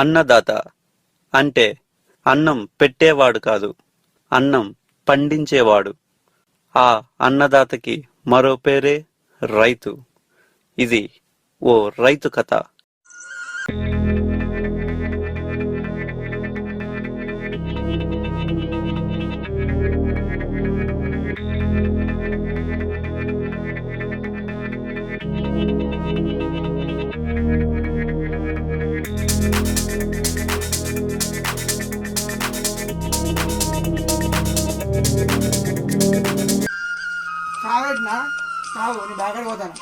అన్నదాత అంటే అన్నం పెట్టేవాడు కాదు, అన్నం పండించేవాడు. ఆ అన్నదాతకి మరో పేరే రైతు. ఇది ఓ రైతు కథ. సాగట్నా సాగు నీ బాగా పోతాను.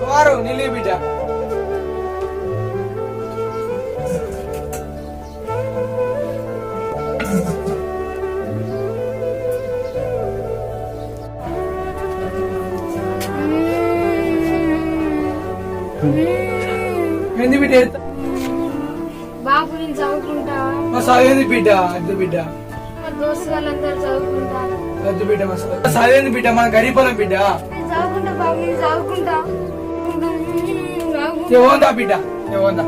కుమారు నీళ్ళు బిడ్డ. ఏంది బిడ్డ? బాబు నేను చదువుకుంటా. మా సాగేంది బిడ్డ? అద్దు బిడ్డ. మా దోస్తు వాళ్ళందరూ చదువుకుంటారు. అద్దు బిడ్డ. మా సాగేంది బిడ్డ? మన గరీబలం బిడ్డ. నేను చదువుకుంటా బాబు, నేను చదువుకుంటా. ఏమోందా బిడ్డ? ఏమోందా?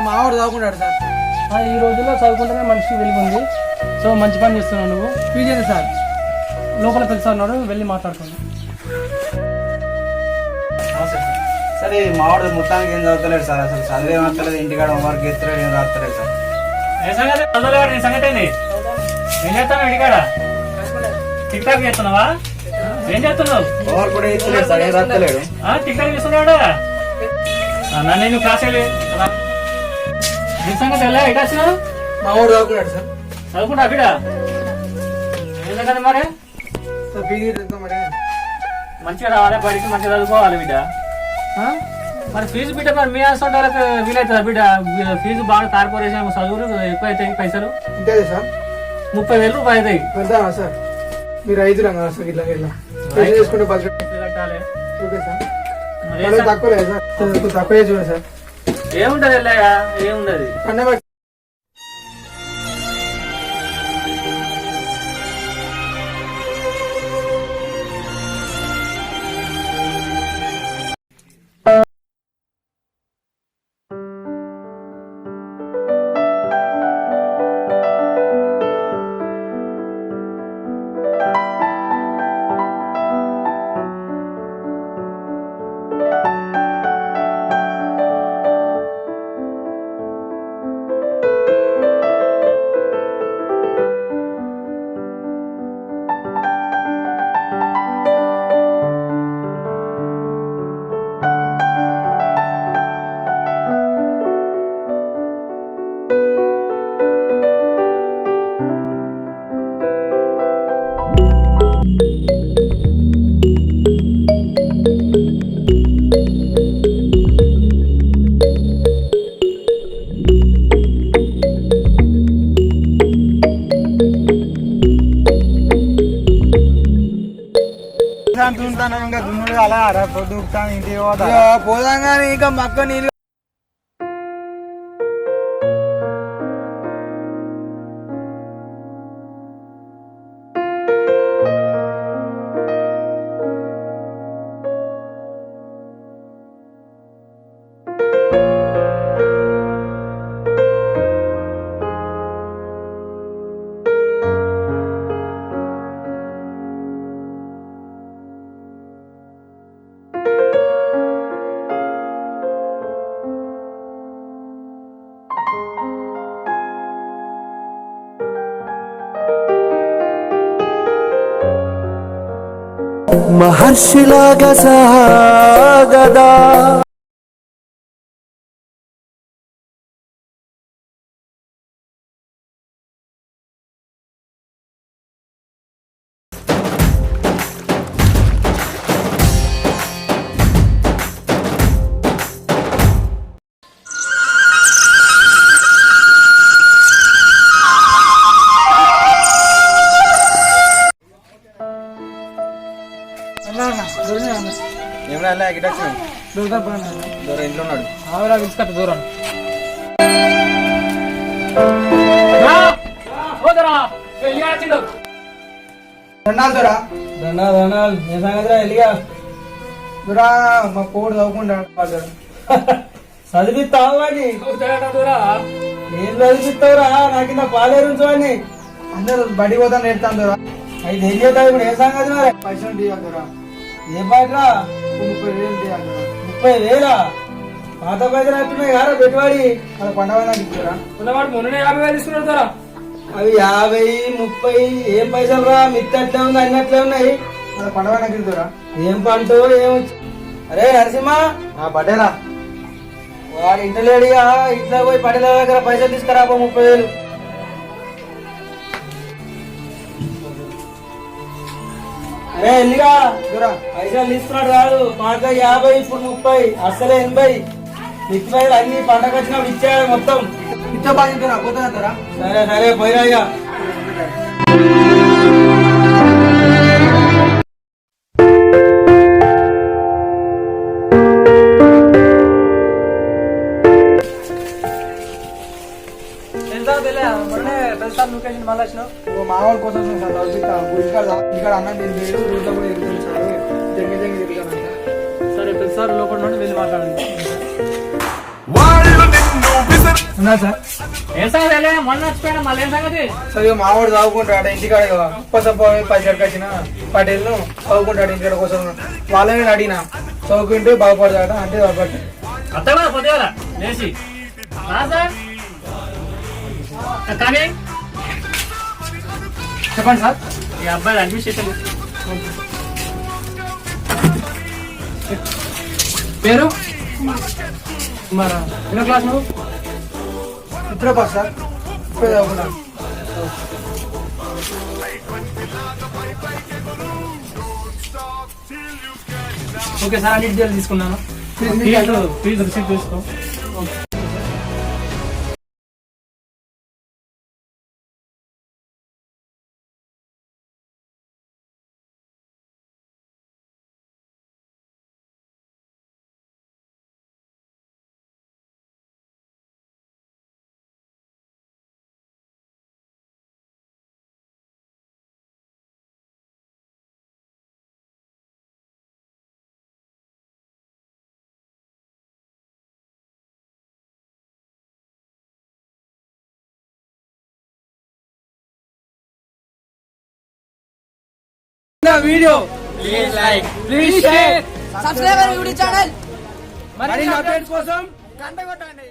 మావాడు చదువుకుంటాడు సార్. ఈ రోజుల్లో చదువుకుంటేనే మనిషికి వెలుగుంది. సో మంచి పని చేస్తున్నావు నువ్వు. ఫీజు ఎంత సార్? లోపల తెలుసా ఉన్నాడు, వెళ్ళి మాట్లాడుకున్నాను. సరే మావాడు మొత్తానికి ఏం చదువుతలేడు సార్. అసలు చదివే వస్తలేదు, ఇంటికాడ హోంవర్క్ ఎత్తలేడు, ఏం రాస్తలేదు సార్. సంగతి ఏం చేస్తాను ఇంటికాడ? టిక్ టాక్ చేస్తున్నావా? ఏం చేస్తున్నావు? హోంవర్క్ కూడా ఎత్తలేడు సార్, ఏం రాస్తలేడు. టిక్ టాక్ చేస్తున్నాడు. నన్ను నేను క్లాస్ నీ సంగతి ఎలా ఎటు వచ్చినావు? మావాడు చదువుకున్నాడు సార్. చదువుకుంటా బిడ్డ. ఏం సంగతి మరి? ఫీజు ఎంత మరి? మంచిగా రావాలి, బడికి మంచిగా చదువుకోవాలి బిడ్డ. మరి ఫీజు బిడ్డ మరి మీ హాస్పిటల్ వాళ్ళకి వీలవుతుందా బిడ్డ? ఫీజు బాగా కార్పొరేషన్ చదువులు ఎక్కువ అవుతాయి పైసలు. అంతే సార్. 30,000 రూపాయలు అవుతాయి. పెడతామా సార్? మీరు రైతులు కదా సార్, ఇట్లా ఇట్లా చేసుకుంటే బడ్జెట్ కట్టాలి. Okay sir. తక్కువ లేదు సార్, తక్కువ చూడండి సార్. ఏముంటది వెళ్ళాయా? ఏముండదు. ఇంకా దున్నుడు అలా పొద్దు ఇంటికి పోదాం కానీ ఇంకా మక్క నీళ్ళు మహర్షిలాగా సాగదా. ఏమన్నా గిట్ట వచ్చినాడు దూరం ఇంట్లో ఉన్నాడు. ఆవిరా పిలుచుకట్ట దూరం దండాలు దండాలు ఏ సంగతిరా ఎలిగా దూరా మా కోడు చదువుకుంటాడు చదివిస్తావు వాడిని ఏం చదివిస్తావురా నాకు ఇంత పాలేరుంచు అందరూ బడి పోతాను నేర్తాను దూరా అయితే ఏం చేస్తావు ఇప్పుడు ఏ సంగతి మరి పైసలు తీయాలి దూరా ఏం పాటరా 30,000 తీయాలి దూరా 30,000 పాత పైసలు అంటున్నాయి కారా పెట్టుబడి అది పండగ నాకు ఇచ్చారా ఉన్నవాడు మొన్ననే 50,000 తీసుకున్నాడు ద్వారా అవి 50, 30 ఏం పైసలు రా మిత్తి అట్లే ఉంది అన్ని అట్లే ఉన్నాయి అది పండగ నాకు ఇద్దురా ఏం పంట ఏం అరే నరసింహ బట్టేరా వాడు ఇంట లేడిగా ఇంట్లో పోయి పడేల దగ్గర పైసలు తీసుకురా 30,000. అరే ఎల్లిగా దూరా పైసలు తీసుకున్నాడు కాదు పాత 50 ఇప్పుడు 30 అసలే 80 మిత్తి పైసలు అన్ని పండగ వచ్చినప్పుడు ఇచ్చాడు మొత్తం. ఇచ్చా బాగా పోతాను దూరా సరే సరే పోయినా ఇక. మామూలు కోసం ఇక్కడ అన్నం తిరిగాడు రోడ్లో కూడా ఎదుగుతాడు సార్ జంగి జంగి తిరిగాను సరే ప్రతిసారి లోపల నుండి వెళ్ళి మాట్లాడండి. ఉన్నా సార్ ఏం సంగతి మొన్న వచ్చిపోయినా మళ్ళీ ఏం సంగతి సరే మావాడు చదువుకుంటాడు ఇంటికాడ ఉప్పసప్ప 10 గంటలకు వచ్చిన పటేల్ను చదువుకుంటాడు ఇంటికాడ కోసం వాళ్ళని అడిగిన చదువుకుంటే బాగుపడతాడు అంటే బాగుపడతాడు అత్త కూడా పొద్దుగా లేచి సార్ కానీ చెప్పండి సార్ ఈ అబ్బాయి అడ్మిషన్ పేరు మరి ఎన్నో క్లాస్ నువ్వు ఇప్పుడే పాస్ సార్ ఇప్పుడే చదువుకున్నాను ఓకే సార్ అన్ని డీటెయిల్స్ తీసుకున్నాను. ఫీజు రిసీట్ తీసుకో. Video please like please share subscriber YouTube channel మరిన్ని అప్డేట్స్ కోసం గంట కొట్టండి.